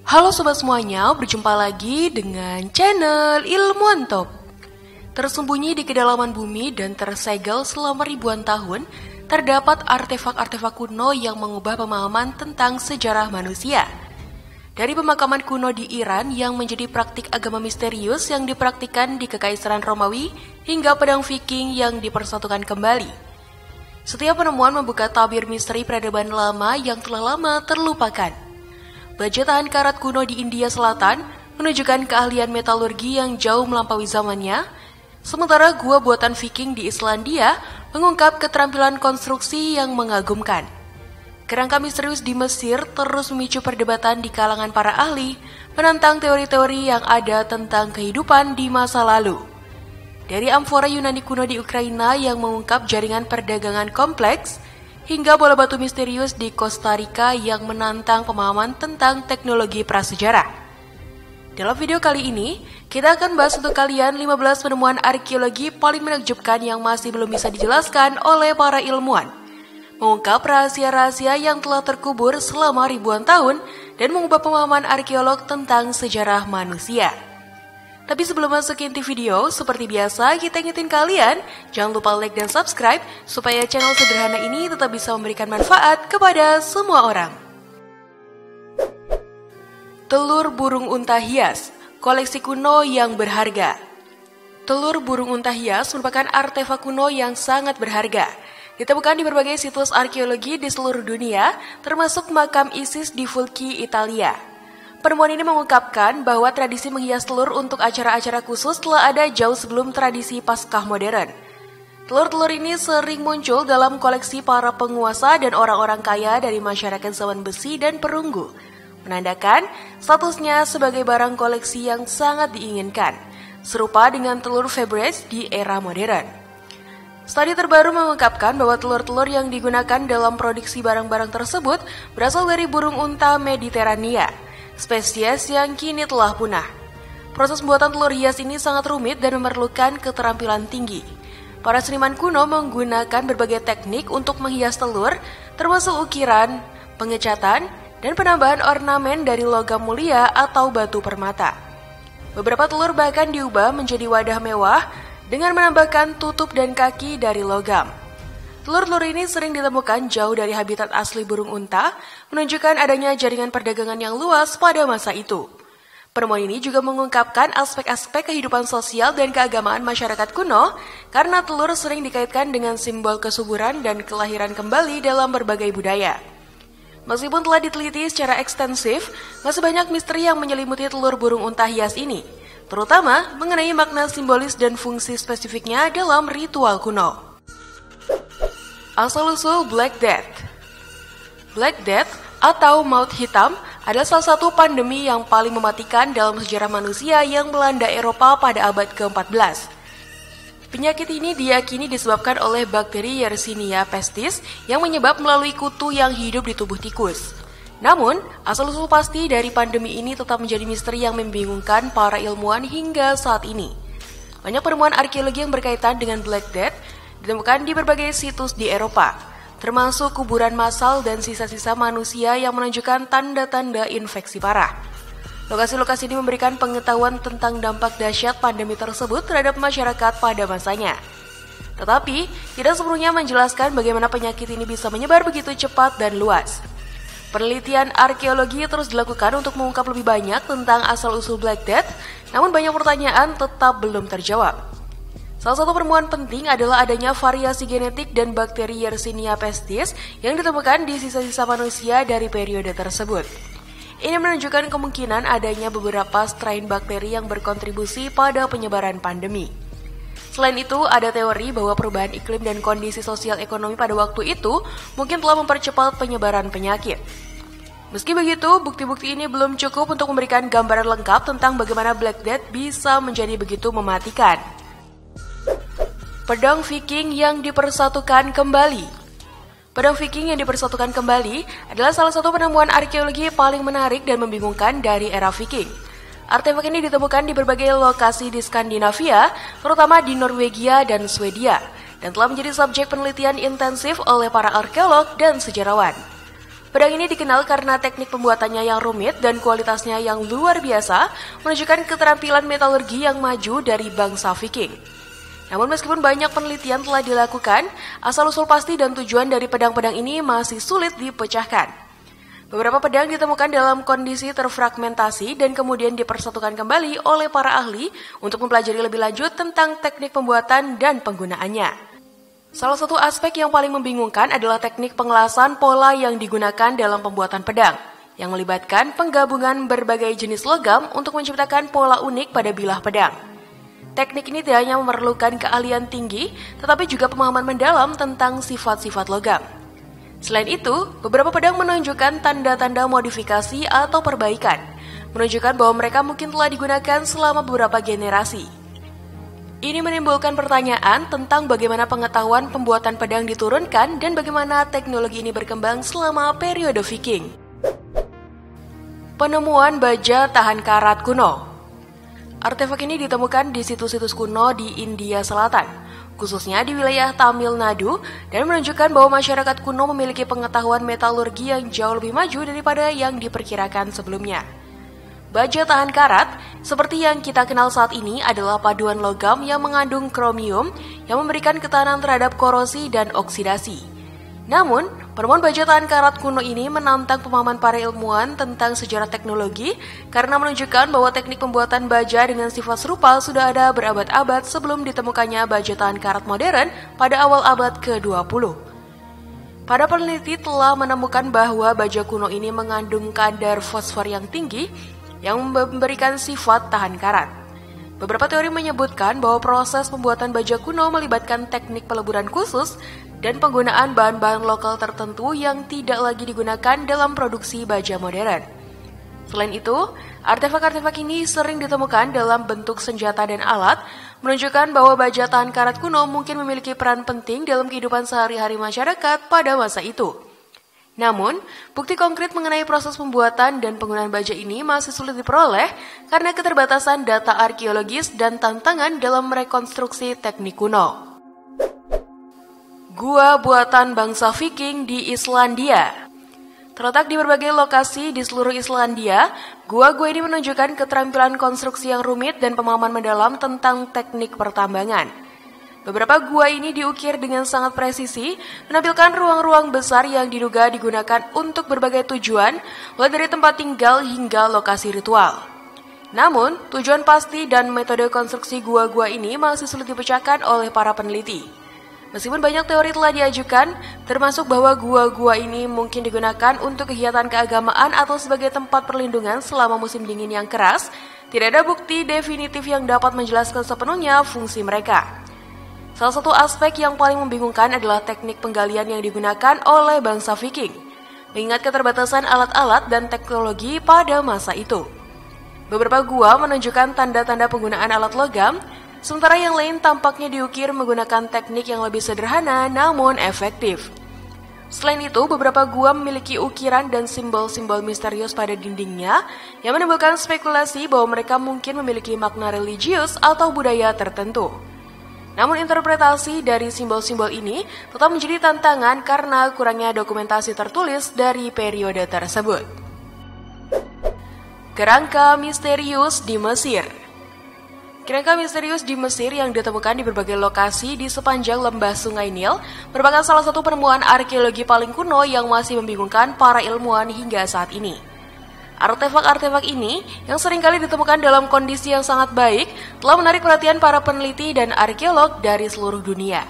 Halo sobat semuanya, berjumpa lagi dengan channel Ilmuwan Top. Tersembunyi di kedalaman bumi dan tersegel selama ribuan tahun, terdapat artefak-artefak kuno yang mengubah pemahaman tentang sejarah manusia. Dari pemakaman kuno di Iran yang menjadi praktik agama misterius yang dipraktikkan di Kekaisaran Romawi hingga pedang Viking yang dipersatukan kembali. Setiap penemuan membuka tabir misteri peradaban lama yang telah lama terlupakan. Baja tahan karat kuno di India Selatan menunjukkan keahlian metalurgi yang jauh melampaui zamannya, sementara gua buatan Viking di Islandia mengungkap keterampilan konstruksi yang mengagumkan. Kerangka misterius di Mesir terus memicu perdebatan di kalangan para ahli, menantang teori-teori yang ada tentang kehidupan di masa lalu. Dari amfora Yunani kuno di Ukraina yang mengungkap jaringan perdagangan kompleks, hingga bola batu misterius di Costa Rica yang menantang pemahaman tentang teknologi prasejarah. Dalam video kali ini, kita akan bahas untuk kalian 15 penemuan arkeologi paling menakjubkan yang masih belum bisa dijelaskan oleh para ilmuwan. Mengungkap rahasia-rahasia yang telah terkubur selama ribuan tahun dan mengubah pemahaman arkeolog tentang sejarah manusia. Tapi sebelum masuk ke inti video, seperti biasa kita ingetin kalian, jangan lupa like dan subscribe supaya channel sederhana ini tetap bisa memberikan manfaat kepada semua orang. Telur burung unta hias, koleksi kuno yang berharga. Telur burung unta hias merupakan artefak kuno yang sangat berharga. Ditemukan di berbagai situs arkeologi di seluruh dunia, termasuk makam Isis di Fulci, Italia. Penemuan ini mengungkapkan bahwa tradisi menghias telur untuk acara-acara khusus telah ada jauh sebelum tradisi Paskah modern. Telur-telur ini sering muncul dalam koleksi para penguasa dan orang-orang kaya dari masyarakat zaman besi dan perunggu, menandakan statusnya sebagai barang koleksi yang sangat diinginkan, serupa dengan telur Faberge di era modern. Studi terbaru mengungkapkan bahwa telur-telur yang digunakan dalam produksi barang-barang tersebut berasal dari burung unta Mediterania, spesies yang kini telah punah. Proses pembuatan telur hias ini sangat rumit dan memerlukan keterampilan tinggi. Para seniman kuno menggunakan berbagai teknik untuk menghias telur, termasuk ukiran, pengecatan, dan penambahan ornamen dari logam mulia atau batu permata. Beberapa telur bahkan diubah menjadi wadah mewah dengan menambahkan tutup dan kaki dari logam. Telur-telur ini sering ditemukan jauh dari habitat asli burung unta, menunjukkan adanya jaringan perdagangan yang luas pada masa itu. Penemuan ini juga mengungkapkan aspek-aspek kehidupan sosial dan keagamaan masyarakat kuno, karena telur sering dikaitkan dengan simbol kesuburan dan kelahiran kembali dalam berbagai budaya. Meskipun telah diteliti secara ekstensif, masih banyak misteri yang menyelimuti telur burung unta hias ini, terutama mengenai makna simbolis dan fungsi spesifiknya dalam ritual kuno. Asal-usul Black Death. Black Death atau maut hitam adalah salah satu pandemi yang paling mematikan dalam sejarah manusia yang melanda Eropa pada abad ke-14. Penyakit ini diyakini disebabkan oleh bakteri Yersinia pestis yang menyebar melalui kutu yang hidup di tubuh tikus. Namun, asal-usul pasti dari pandemi ini tetap menjadi misteri yang membingungkan para ilmuwan hingga saat ini. Banyak penemuan arkeologi yang berkaitan dengan Black Death ditemukan di berbagai situs di Eropa, termasuk kuburan massal dan sisa-sisa manusia yang menunjukkan tanda-tanda infeksi parah. Lokasi-lokasi ini memberikan pengetahuan tentang dampak dahsyat pandemi tersebut terhadap masyarakat pada masanya. Tetapi, tidak sepenuhnya menjelaskan bagaimana penyakit ini bisa menyebar begitu cepat dan luas. Penelitian arkeologi terus dilakukan untuk mengungkap lebih banyak tentang asal-usul Black Death, namun banyak pertanyaan tetap belum terjawab. Salah satu penemuan penting adalah adanya variasi genetik dan bakteri Yersinia pestis yang ditemukan di sisa-sisa manusia dari periode tersebut. Ini menunjukkan kemungkinan adanya beberapa strain bakteri yang berkontribusi pada penyebaran pandemi. Selain itu, ada teori bahwa perubahan iklim dan kondisi sosial ekonomi pada waktu itu mungkin telah mempercepat penyebaran penyakit. Meski begitu, bukti-bukti ini belum cukup untuk memberikan gambaran lengkap tentang bagaimana Black Death bisa menjadi begitu mematikan. Pedang Viking yang dipersatukan kembali. Pedang Viking yang dipersatukan kembali adalah salah satu penemuan arkeologi paling menarik dan membingungkan dari era Viking. Artefak ini ditemukan di berbagai lokasi di Skandinavia, terutama di Norwegia dan Swedia, dan telah menjadi subjek penelitian intensif oleh para arkeolog dan sejarawan. Pedang ini dikenal karena teknik pembuatannya yang rumit dan kualitasnya yang luar biasa, menunjukkan keterampilan metalurgi yang maju dari bangsa Viking. Namun meskipun banyak penelitian telah dilakukan, asal-usul pasti dan tujuan dari pedang-pedang ini masih sulit dipecahkan. Beberapa pedang ditemukan dalam kondisi terfragmentasi dan kemudian dipersatukan kembali oleh para ahli untuk mempelajari lebih lanjut tentang teknik pembuatan dan penggunaannya. Salah satu aspek yang paling membingungkan adalah teknik pengelasan pola yang digunakan dalam pembuatan pedang, yang melibatkan penggabungan berbagai jenis logam untuk menciptakan pola unik pada bilah pedang. Teknik ini tidak hanya memerlukan keahlian tinggi, tetapi juga pemahaman mendalam tentang sifat-sifat logam. Selain itu, beberapa pedang menunjukkan tanda-tanda modifikasi atau perbaikan, menunjukkan bahwa mereka mungkin telah digunakan selama beberapa generasi. Ini menimbulkan pertanyaan tentang bagaimana pengetahuan pembuatan pedang diturunkan dan bagaimana teknologi ini berkembang selama periode Viking. Penemuan baja tahan karat kuno. Artefak ini ditemukan di situs-situs kuno di India Selatan, khususnya di wilayah Tamil Nadu, dan menunjukkan bahwa masyarakat kuno memiliki pengetahuan metalurgi yang jauh lebih maju daripada yang diperkirakan sebelumnya. Baja tahan karat, seperti yang kita kenal saat ini, adalah paduan logam yang mengandung kromium yang memberikan ketahanan terhadap korosi dan oksidasi. Namun, penemuan baja tahan karat kuno ini menantang pemahaman para ilmuwan tentang sejarah teknologi karena menunjukkan bahwa teknik pembuatan baja dengan sifat serupa sudah ada berabad-abad sebelum ditemukannya baja tahan karat modern pada awal abad ke-20. Para peneliti telah menemukan bahwa baja kuno ini mengandung kadar fosfor yang tinggi yang memberikan sifat tahan karat. Beberapa teori menyebutkan bahwa proses pembuatan baja kuno melibatkan teknik peleburan khusus dan penggunaan bahan-bahan lokal tertentu yang tidak lagi digunakan dalam produksi baja modern. Selain itu, artefak-artefak ini sering ditemukan dalam bentuk senjata dan alat, menunjukkan bahwa baja tahan karat kuno mungkin memiliki peran penting dalam kehidupan sehari-hari masyarakat pada masa itu. Namun, bukti konkret mengenai proses pembuatan dan penggunaan baja ini masih sulit diperoleh karena keterbatasan data arkeologis dan tantangan dalam merekonstruksi teknik kuno. Gua buatan bangsa Viking di Islandia. Terletak di berbagai lokasi di seluruh Islandia, gua-gua ini menunjukkan keterampilan konstruksi yang rumit dan pemahaman mendalam tentang teknik pertambangan. Beberapa gua ini diukir dengan sangat presisi, menampilkan ruang-ruang besar yang diduga digunakan untuk berbagai tujuan, mulai dari tempat tinggal hingga lokasi ritual. Namun, tujuan pasti dan metode konstruksi gua-gua ini masih sulit dipecahkan oleh para peneliti. Meskipun banyak teori telah diajukan, termasuk bahwa gua-gua ini mungkin digunakan untuk kegiatan keagamaan atau sebagai tempat perlindungan selama musim dingin yang keras, tidak ada bukti definitif yang dapat menjelaskan sepenuhnya fungsi mereka. Salah satu aspek yang paling membingungkan adalah teknik penggalian yang digunakan oleh bangsa Viking, mengingat keterbatasan alat-alat dan teknologi pada masa itu. Beberapa gua menunjukkan tanda-tanda penggunaan alat logam, sementara yang lain tampaknya diukir menggunakan teknik yang lebih sederhana namun efektif. Selain itu, beberapa gua memiliki ukiran dan simbol-simbol misterius pada dindingnya yang menimbulkan spekulasi bahwa mereka mungkin memiliki makna religius atau budaya tertentu. Namun interpretasi dari simbol-simbol ini tetap menjadi tantangan karena kurangnya dokumentasi tertulis dari periode tersebut. Kerangka misterius di Mesir. Kerangka misterius di Mesir yang ditemukan di berbagai lokasi di sepanjang lembah Sungai Nil merupakan salah satu penemuan arkeologi paling kuno yang masih membingungkan para ilmuwan hingga saat ini. Artefak-artefak ini yang seringkali ditemukan dalam kondisi yang sangat baik telah menarik perhatian para peneliti dan arkeolog dari seluruh dunia.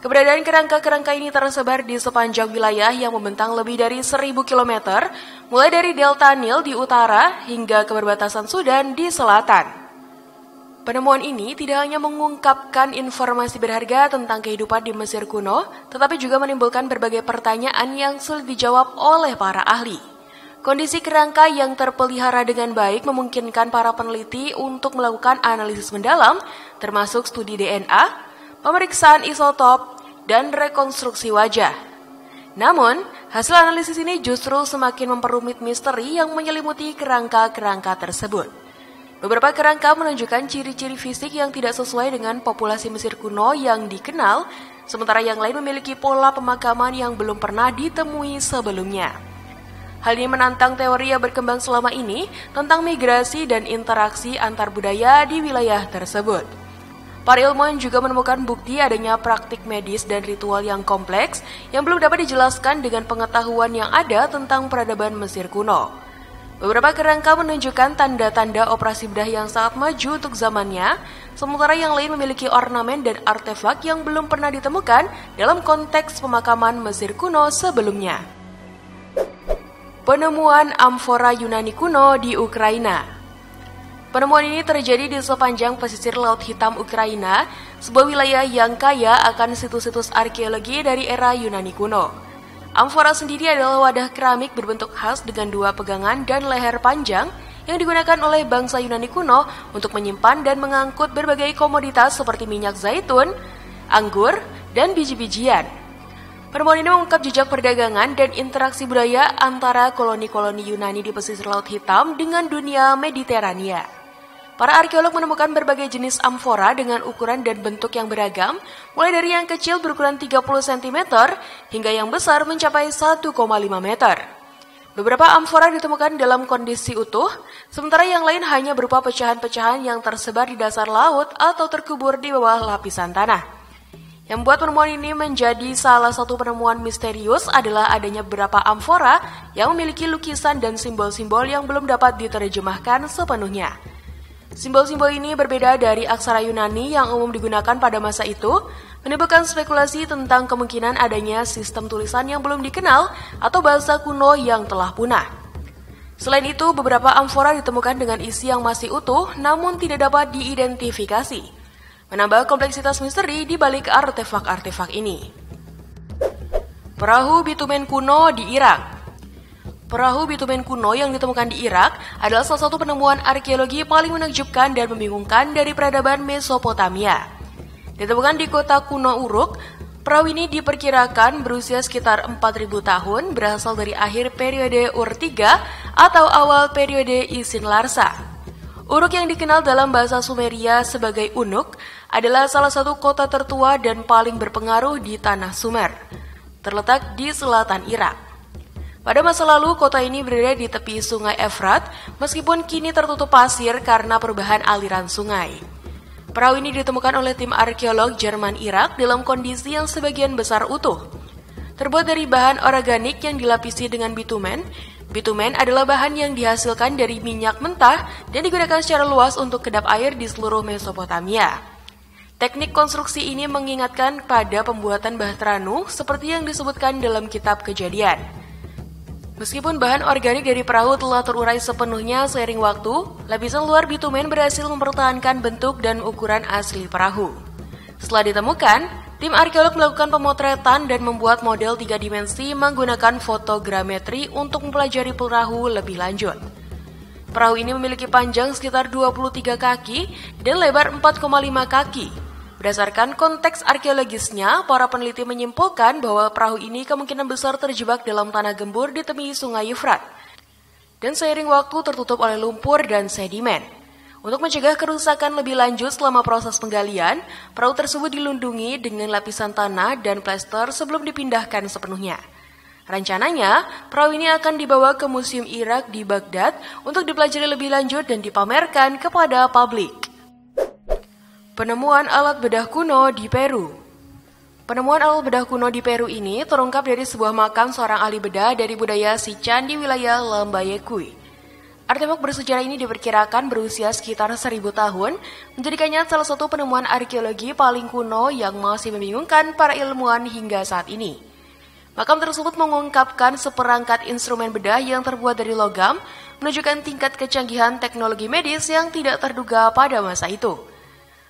Keberadaan kerangka-kerangka ini tersebar di sepanjang wilayah yang membentang lebih dari 1.000 km, mulai dari delta Nil di utara hingga ke perbatasan Sudan di selatan. Penemuan ini tidak hanya mengungkapkan informasi berharga tentang kehidupan di Mesir kuno, tetapi juga menimbulkan berbagai pertanyaan yang sulit dijawab oleh para ahli. Kondisi kerangka yang terpelihara dengan baik memungkinkan para peneliti untuk melakukan analisis mendalam, termasuk studi DNA, pemeriksaan isotop, dan rekonstruksi wajah. Namun, hasil analisis ini justru semakin memperumit misteri yang menyelimuti kerangka-kerangka tersebut. Beberapa kerangka menunjukkan ciri-ciri fisik yang tidak sesuai dengan populasi Mesir kuno yang dikenal, sementara yang lain memiliki pola pemakaman yang belum pernah ditemui sebelumnya. Hal ini menantang teori yang berkembang selama ini tentang migrasi dan interaksi antar budaya di wilayah tersebut. Para ilmuwan juga menemukan bukti adanya praktik medis dan ritual yang kompleks yang belum dapat dijelaskan dengan pengetahuan yang ada tentang peradaban Mesir kuno. Beberapa kerangka menunjukkan tanda-tanda operasi bedah yang sangat maju untuk zamannya, sementara yang lain memiliki ornamen dan artefak yang belum pernah ditemukan dalam konteks pemakaman Mesir kuno sebelumnya. Penemuan amfora Yunani kuno di Ukraina. Penemuan ini terjadi di sepanjang pesisir Laut Hitam Ukraina, sebuah wilayah yang kaya akan situs-situs arkeologi dari era Yunani kuno. Amfora sendiri adalah wadah keramik berbentuk khas dengan dua pegangan dan leher panjang yang digunakan oleh bangsa Yunani kuno untuk menyimpan dan mengangkut berbagai komoditas seperti minyak zaitun, anggur, dan biji-bijian. Penemuan ini mengungkap jejak perdagangan dan interaksi budaya antara koloni-koloni Yunani di pesisir Laut Hitam dengan dunia Mediterania. Para arkeolog menemukan berbagai jenis amfora dengan ukuran dan bentuk yang beragam, mulai dari yang kecil berukuran 30 cm hingga yang besar mencapai 1,5 meter. Beberapa amfora ditemukan dalam kondisi utuh, sementara yang lain hanya berupa pecahan-pecahan yang tersebar di dasar laut atau terkubur di bawah lapisan tanah. Yang membuat penemuan ini menjadi salah satu penemuan misterius adalah adanya beberapa amfora yang memiliki lukisan dan simbol-simbol yang belum dapat diterjemahkan sepenuhnya. Simbol-simbol ini berbeda dari aksara Yunani yang umum digunakan pada masa itu, menimbulkan spekulasi tentang kemungkinan adanya sistem tulisan yang belum dikenal atau bahasa kuno yang telah punah. Selain itu, beberapa amfora ditemukan dengan isi yang masih utuh namun tidak dapat diidentifikasi, menambah kompleksitas misteri di balik artefak-artefak ini. Perahu bitumen kuno di Irak. Perahu bitumen kuno yang ditemukan di Irak adalah salah satu penemuan arkeologi paling menakjubkan dan membingungkan dari peradaban Mesopotamia. Ditemukan di kota kuno Uruk, perahu ini diperkirakan berusia sekitar 4.000 tahun, berasal dari akhir periode Ur III atau awal periode Isin Larsa. Uruk yang dikenal dalam bahasa Sumeria sebagai Unuk adalah salah satu kota tertua dan paling berpengaruh di tanah Sumer, terletak di selatan Irak. Pada masa lalu, kota ini berada di tepi sungai Efrat, meskipun kini tertutup pasir karena perubahan aliran sungai. Perahu ini ditemukan oleh tim arkeolog Jerman Irak dalam kondisi yang sebagian besar utuh. Terbuat dari bahan organik yang dilapisi dengan bitumen. Bitumen adalah bahan yang dihasilkan dari minyak mentah dan digunakan secara luas untuk kedap air di seluruh Mesopotamia. Teknik konstruksi ini mengingatkan pada pembuatan Bahtranu seperti yang disebutkan dalam kitab Kejadian. Meskipun bahan organik dari perahu telah terurai sepenuhnya seiring waktu, lapisan luar bitumen berhasil mempertahankan bentuk dan ukuran asli perahu. Setelah ditemukan, tim arkeolog melakukan pemotretan dan membuat model 3 dimensi menggunakan fotogrametri untuk mempelajari perahu lebih lanjut. Perahu ini memiliki panjang sekitar 23 kaki dan lebar 4,5 kaki. Berdasarkan konteks arkeologisnya, para peneliti menyimpulkan bahwa perahu ini kemungkinan besar terjebak dalam tanah gembur di tepi sungai Efrat, dan seiring waktu tertutup oleh lumpur dan sedimen. Untuk mencegah kerusakan lebih lanjut selama proses penggalian, perahu tersebut dilindungi dengan lapisan tanah dan plester sebelum dipindahkan sepenuhnya. Rencananya, perahu ini akan dibawa ke Museum Irak di Baghdad untuk dipelajari lebih lanjut dan dipamerkan kepada publik. Penemuan alat bedah kuno di Peru. Penemuan alat bedah kuno di Peru ini terungkap dari sebuah makam seorang ahli bedah dari budaya Sican di wilayah Lambayeque. Artefak bersejarah ini diperkirakan berusia sekitar 1.000 tahun, menjadikannya salah satu penemuan arkeologi paling kuno yang masih membingungkan para ilmuwan hingga saat ini. Makam tersebut mengungkapkan seperangkat instrumen bedah yang terbuat dari logam, menunjukkan tingkat kecanggihan teknologi medis yang tidak terduga pada masa itu.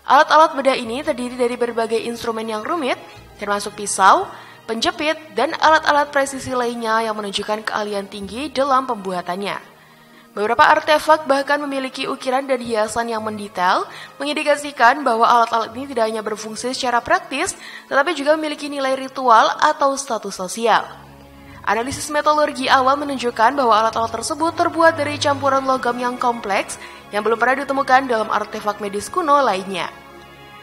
Alat-alat bedah ini terdiri dari berbagai instrumen yang rumit, termasuk pisau, penjepit, dan alat-alat presisi lainnya yang menunjukkan keahlian tinggi dalam pembuatannya. Beberapa artefak bahkan memiliki ukiran dan hiasan yang mendetail, mengindikasikan bahwa alat-alat ini tidak hanya berfungsi secara praktis, tetapi juga memiliki nilai ritual atau status sosial. Analisis metalurgi awal menunjukkan bahwa alat-alat tersebut terbuat dari campuran logam yang kompleks yang belum pernah ditemukan dalam artefak medis kuno lainnya.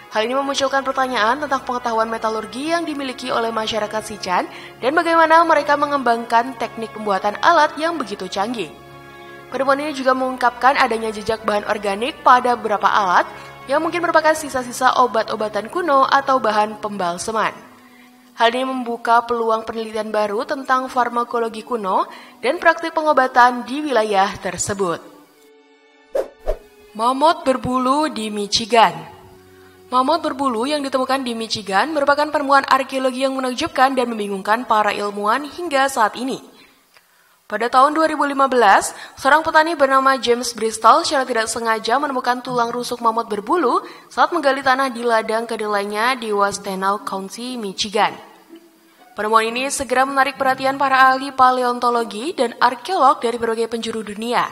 Hal ini memunculkan pertanyaan tentang pengetahuan metalurgi yang dimiliki oleh masyarakat Sican dan bagaimana mereka mengembangkan teknik pembuatan alat yang begitu canggih. Penemuan ini juga mengungkapkan adanya jejak bahan organik pada beberapa alat yang mungkin merupakan sisa-sisa obat-obatan kuno atau bahan pembalseman. Hal ini membuka peluang penelitian baru tentang farmakologi kuno dan praktik pengobatan di wilayah tersebut. Mamut berbulu di Michigan. Mamut berbulu yang ditemukan di Michigan merupakan penemuan arkeologi yang menakjubkan dan membingungkan para ilmuwan hingga saat ini. Pada tahun 2015, seorang petani bernama James Bristol secara tidak sengaja menemukan tulang rusuk mamut berbulu saat menggali tanah di ladang kedelainya di Washtenaw County, Michigan. Penemuan ini segera menarik perhatian para ahli paleontologi dan arkeolog dari berbagai penjuru dunia.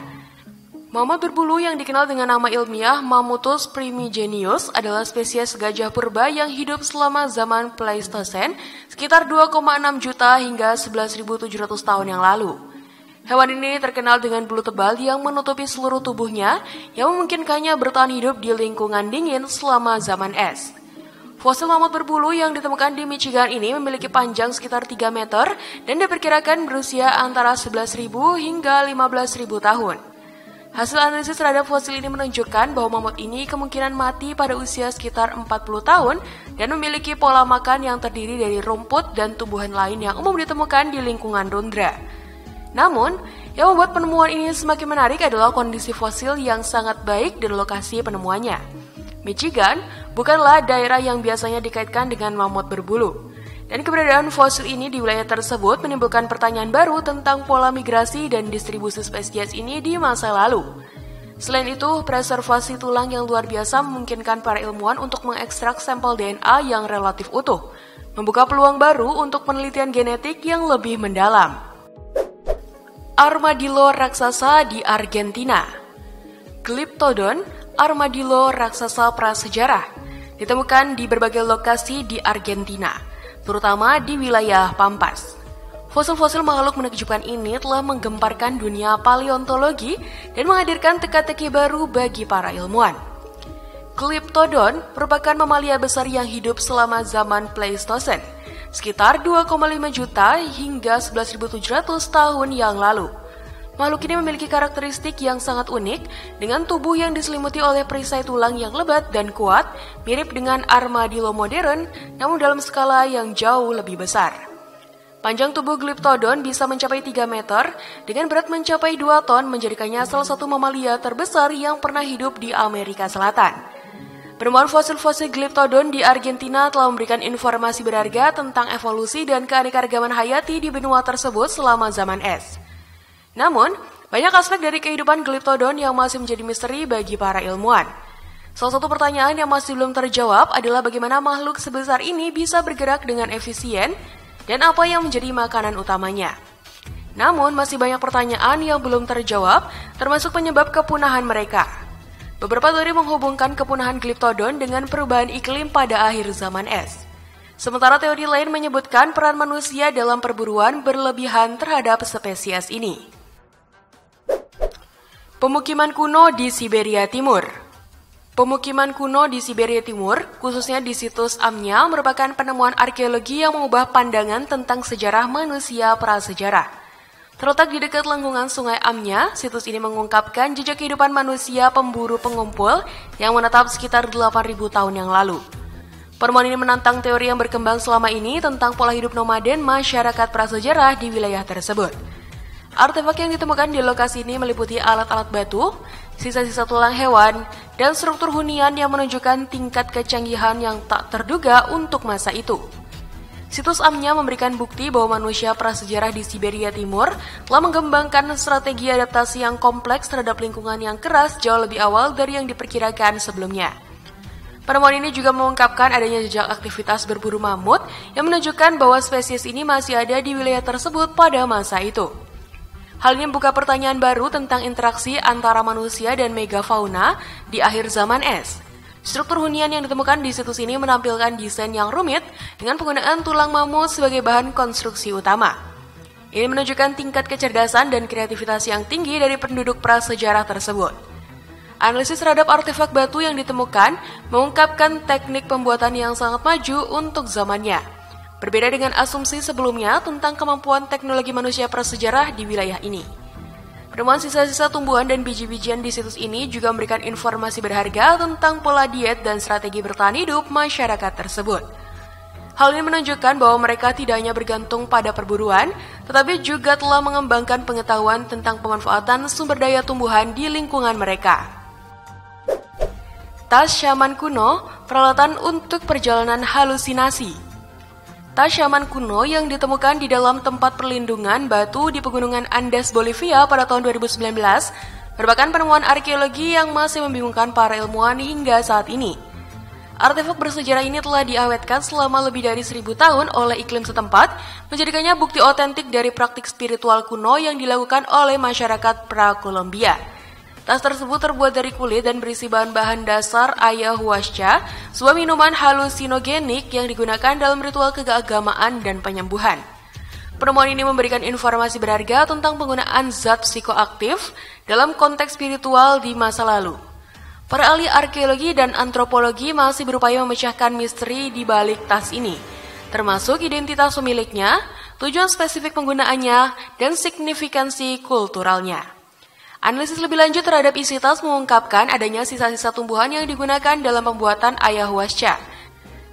Mamut berbulu yang dikenal dengan nama ilmiah Mammuthus primigenius adalah spesies gajah purba yang hidup selama zaman Pleistosen sekitar 2,6 juta hingga 11.700 tahun yang lalu. Hewan ini terkenal dengan bulu tebal yang menutupi seluruh tubuhnya yang memungkinkannya bertahan hidup di lingkungan dingin selama zaman es. Fosil mamut berbulu yang ditemukan di Michigan ini memiliki panjang sekitar 3 meter dan diperkirakan berusia antara 11.000 hingga 15.000 tahun. Hasil analisis terhadap fosil ini menunjukkan bahwa mamut ini kemungkinan mati pada usia sekitar 40 tahun dan memiliki pola makan yang terdiri dari rumput dan tumbuhan lain yang umum ditemukan di lingkungan tundra. Namun, yang membuat penemuan ini semakin menarik adalah kondisi fosil yang sangat baik dan lokasi penemuannya. Michigan bukanlah daerah yang biasanya dikaitkan dengan mamut berbulu. Dan keberadaan fosil ini di wilayah tersebut menimbulkan pertanyaan baru tentang pola migrasi dan distribusi spesies ini di masa lalu. Selain itu, preservasi tulang yang luar biasa memungkinkan para ilmuwan untuk mengekstrak sampel DNA yang relatif utuh, membuka peluang baru untuk penelitian genetik yang lebih mendalam. Armadillo raksasa di Argentina. Glyptodon, armadillo raksasa prasejarah, ditemukan di berbagai lokasi di Argentina, terutama di wilayah Pampas. Fosil-fosil makhluk menakjubkan ini telah menggemparkan dunia paleontologi dan menghadirkan teka-teki baru bagi para ilmuwan. Glyptodon merupakan mamalia besar yang hidup selama zaman Pleistosen, sekitar 2,5 juta hingga 11.700 tahun yang lalu. Makhluk ini memiliki karakteristik yang sangat unik dengan tubuh yang diselimuti oleh perisai tulang yang lebat dan kuat, mirip dengan armadillo modern, namun dalam skala yang jauh lebih besar. Panjang tubuh Glyptodon bisa mencapai 3 meter, dengan berat mencapai 2 ton menjadikannya salah satu mamalia terbesar yang pernah hidup di Amerika Selatan. Penemuan fosil-fosil Glyptodon di Argentina telah memberikan informasi berharga tentang evolusi dan keanekaragaman hayati di benua tersebut selama zaman es. Namun, banyak aspek dari kehidupan Glyptodon yang masih menjadi misteri bagi para ilmuwan. Salah satu pertanyaan yang masih belum terjawab adalah bagaimana makhluk sebesar ini bisa bergerak dengan efisien dan apa yang menjadi makanan utamanya. Namun, masih banyak pertanyaan yang belum terjawab, termasuk penyebab kepunahan mereka. Beberapa teori menghubungkan kepunahan Glyptodon dengan perubahan iklim pada akhir zaman es. Sementara teori lain menyebutkan peran manusia dalam perburuan berlebihan terhadap spesies ini. Pemukiman kuno di Siberia Timur. Pemukiman kuno di Siberia Timur, khususnya di situs Amnya, merupakan penemuan arkeologi yang mengubah pandangan tentang sejarah manusia prasejarah. Terletak di dekat lengkungan sungai Amnya, situs ini mengungkapkan jejak kehidupan manusia pemburu pengumpul yang menetap sekitar 8.000 tahun yang lalu. Penemuan ini menantang teori yang berkembang selama ini tentang pola hidup nomaden masyarakat prasejarah di wilayah tersebut. Artefak yang ditemukan di lokasi ini meliputi alat-alat batu, sisa-sisa tulang hewan, dan struktur hunian yang menunjukkan tingkat kecanggihan yang tak terduga untuk masa itu. Situs Amnya memberikan bukti bahwa manusia prasejarah di Siberia Timur telah mengembangkan strategi adaptasi yang kompleks terhadap lingkungan yang keras jauh lebih awal dari yang diperkirakan sebelumnya. Penemuan ini juga mengungkapkan adanya jejak aktivitas berburu mamut yang menunjukkan bahwa spesies ini masih ada di wilayah tersebut pada masa itu. Hal ini membuka pertanyaan baru tentang interaksi antara manusia dan megafauna di akhir zaman es. Struktur hunian yang ditemukan di situs ini menampilkan desain yang rumit dengan penggunaan tulang mamut sebagai bahan konstruksi utama. Ini menunjukkan tingkat kecerdasan dan kreativitas yang tinggi dari penduduk prasejarah tersebut. Analisis terhadap artefak batu yang ditemukan mengungkapkan teknik pembuatan yang sangat maju untuk zamannya. Berbeda dengan asumsi sebelumnya tentang kemampuan teknologi manusia prasejarah di wilayah ini. Penemuan sisa-sisa tumbuhan dan biji-bijian di situs ini juga memberikan informasi berharga tentang pola diet dan strategi bertahan hidup masyarakat tersebut. Hal ini menunjukkan bahwa mereka tidak hanya bergantung pada perburuan, tetapi juga telah mengembangkan pengetahuan tentang pemanfaatan sumber daya tumbuhan di lingkungan mereka. Tas Syaman kuno, peralatan untuk perjalanan halusinasi. Tas Syaman kuno yang ditemukan di dalam tempat perlindungan batu di pegunungan Andes, Bolivia pada tahun 2019 merupakan penemuan arkeologi yang masih membingungkan para ilmuwan hingga saat ini. Artefak bersejarah ini telah diawetkan selama lebih dari 1000 tahun oleh iklim setempat, menjadikannya bukti otentik dari praktik spiritual kuno yang dilakukan oleh masyarakat pra-Kolombia. Tas tersebut terbuat dari kulit dan berisi bahan-bahan dasar ayahuasca, sebuah minuman halusinogenik yang digunakan dalam ritual keagamaan dan penyembuhan. Penemuan ini memberikan informasi berharga tentang penggunaan zat psikoaktif dalam konteks spiritual di masa lalu. Para ahli arkeologi dan antropologi masih berupaya memecahkan misteri di balik tas ini, termasuk identitas pemiliknya, tujuan spesifik penggunaannya, dan signifikansi kulturalnya. Analisis lebih lanjut terhadap isi tas mengungkapkan adanya sisa-sisa tumbuhan yang digunakan dalam pembuatan ayahuasca,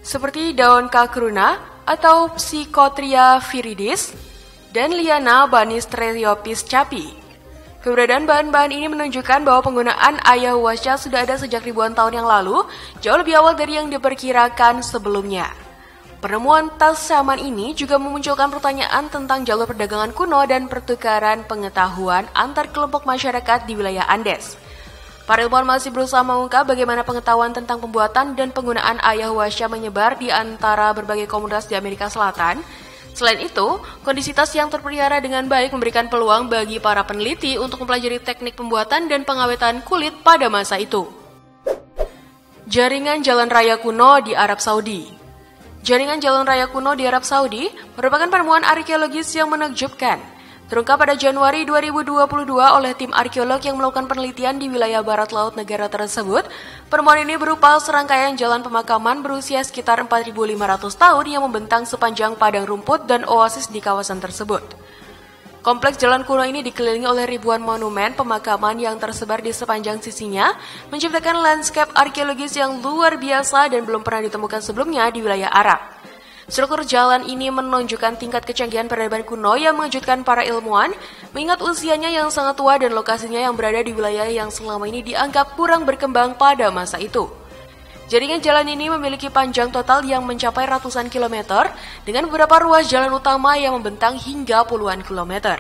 seperti daun kakruna atau Psychotria viridis dan Liana banistreriopis capi. Keberadaan bahan-bahan ini menunjukkan bahwa penggunaan ayahuasca sudah ada sejak ribuan tahun yang lalu, jauh lebih awal dari yang diperkirakan sebelumnya. Penemuan tas Syaman ini juga memunculkan pertanyaan tentang jalur perdagangan kuno dan pertukaran pengetahuan antar kelompok masyarakat di wilayah Andes. Para ilmuwan masih berusaha mengungkap bagaimana pengetahuan tentang pembuatan dan penggunaan ayahuasca menyebar di antara berbagai komunitas di Amerika Selatan. Selain itu, kondisi tas yang terpelihara dengan baik memberikan peluang bagi para peneliti untuk mempelajari teknik pembuatan dan pengawetan kulit pada masa itu. Jaringan jalan raya kuno di Arab Saudi. Jaringan jalan raya kuno di Arab Saudi merupakan penemuan arkeologis yang menakjubkan. Terungkap pada Januari 2022 oleh tim arkeolog yang melakukan penelitian di wilayah barat laut negara tersebut. Penemuan ini berupa serangkaian jalan pemakaman berusia sekitar 4.500 tahun yang membentang sepanjang padang rumput dan oasis di kawasan tersebut. Kompleks jalan kuno ini dikelilingi oleh ribuan monumen pemakaman yang tersebar di sepanjang sisinya, menciptakan landscape arkeologis yang luar biasa dan belum pernah ditemukan sebelumnya di wilayah Arab. Struktur jalan ini menunjukkan tingkat kecanggihan peradaban kuno yang mengejutkan para ilmuwan, mengingat usianya yang sangat tua dan lokasinya yang berada di wilayah yang selama ini dianggap kurang berkembang pada masa itu. Jaringan jalan ini memiliki panjang total yang mencapai ratusan kilometer dengan beberapa ruas jalan utama yang membentang hingga puluhan kilometer.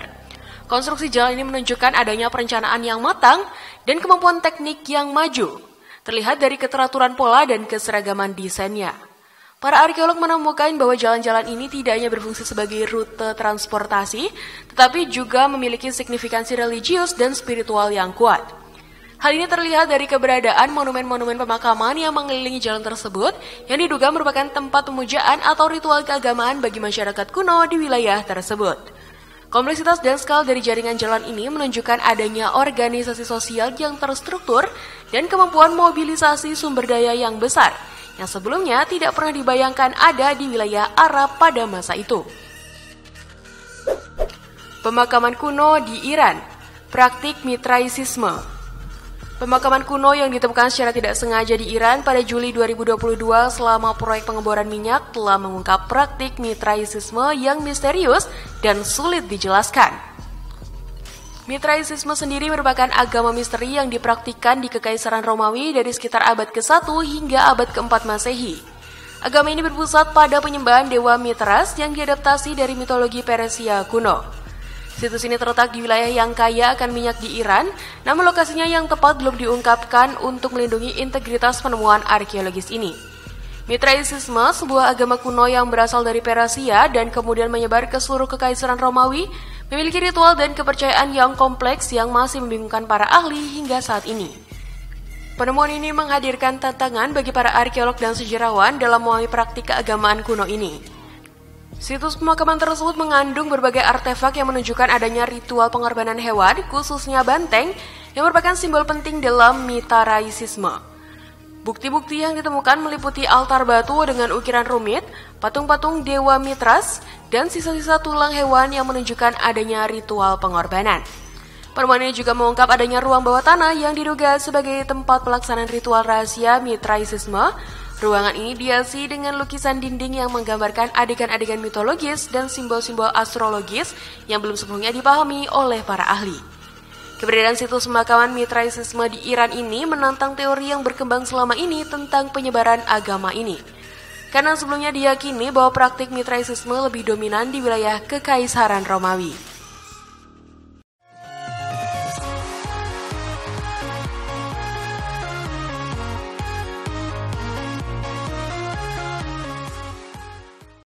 Konstruksi jalan ini menunjukkan adanya perencanaan yang matang dan kemampuan teknik yang maju, terlihat dari keteraturan pola dan keseragaman desainnya. Para arkeolog menemukan bahwa jalan-jalan ini tidak hanya berfungsi sebagai rute transportasi, tetapi juga memiliki signifikansi religius dan spiritual yang kuat. Hal ini terlihat dari keberadaan monumen-monumen pemakaman yang mengelilingi jalan tersebut yang diduga merupakan tempat pemujaan atau ritual keagamaan bagi masyarakat kuno di wilayah tersebut. Kompleksitas dan skala dari jaringan jalan ini menunjukkan adanya organisasi sosial yang terstruktur dan kemampuan mobilisasi sumber daya yang besar yang sebelumnya tidak pernah dibayangkan ada di wilayah Arab pada masa itu. Pemakaman kuno di Iran, praktik Mitraisisme. Pemakaman kuno yang ditemukan secara tidak sengaja di Iran pada Juli 2022 selama proyek pengeboran minyak telah mengungkap praktik Mitraisisme yang misterius dan sulit dijelaskan. Mitraisisme sendiri merupakan agama misteri yang dipraktikkan di Kekaisaran Romawi dari sekitar abad ke-1 hingga abad ke-4 Masehi. Agama ini berpusat pada penyembahan dewa Mitras yang diadaptasi dari mitologi Persia kuno. Situs ini terletak di wilayah yang kaya akan minyak di Iran, namun lokasinya yang tepat belum diungkapkan untuk melindungi integritas penemuan arkeologis ini. Mitraisisme, sebuah agama kuno yang berasal dari Persia dan kemudian menyebar ke seluruh Kekaisaran Romawi, memiliki ritual dan kepercayaan yang kompleks yang masih membingungkan para ahli hingga saat ini. Penemuan ini menghadirkan tantangan bagi para arkeolog dan sejarawan dalam memahami praktik keagamaan kuno ini. Situs pemakaman tersebut mengandung berbagai artefak yang menunjukkan adanya ritual pengorbanan hewan, khususnya banteng, yang merupakan simbol penting dalam Mitaraisisme. Bukti-bukti yang ditemukan meliputi altar batu dengan ukiran rumit, patung-patung dewa Mitras, dan sisa-sisa tulang hewan yang menunjukkan adanya ritual pengorbanan. Penemuan ini juga mengungkap adanya ruang bawah tanah yang diduga sebagai tempat pelaksanaan ritual rahasia Mitraisisme. Ruangan ini dihiasi dengan lukisan dinding yang menggambarkan adegan-adegan mitologis dan simbol-simbol astrologis yang belum sepenuhnya dipahami oleh para ahli. Keberadaan situs pemakaman Mitraisisme di Iran ini menantang teori yang berkembang selama ini tentang penyebaran agama ini. Karena sebelumnya diyakini bahwa praktik Mitraisisme lebih dominan di wilayah Kekaisaran Romawi.